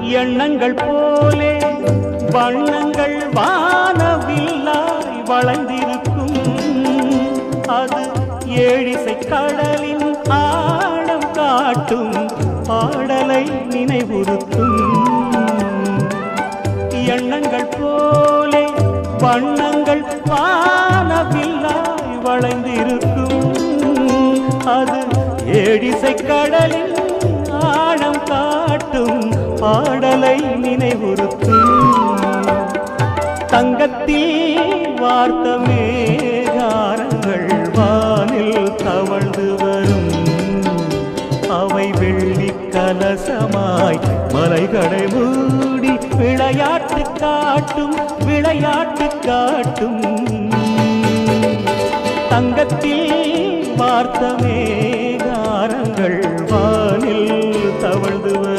எண்ணங்கள் போலே வண்ணங்கள் வானவில்லாய் வளைந்திருக்கும். அது ஏழிசை கடலின் ஆழம் காட்டும் பாடலை நினைவுறுத்தும். எண்ணங்கள் போலே வண்ணங்கள் வானவில்லாய் வளைந்திருக்கும். அது ஏழிசை கடலின் ஆழம் காட்டும் பாடலை நினைவுறுத்தும். தங்கத்தில் வார்த்த மேகாரங்கள் வானில் தவழ்ந்து வரும். அவை வெள்ளி கலசமாய் மலைகளை மூடி விளையாட்டு காட்டும் விளையாட்டு காட்டும். தங்கத்தில் வார்த்த மேகாரங்கள் வானில் தவழ்ந்து வரும்.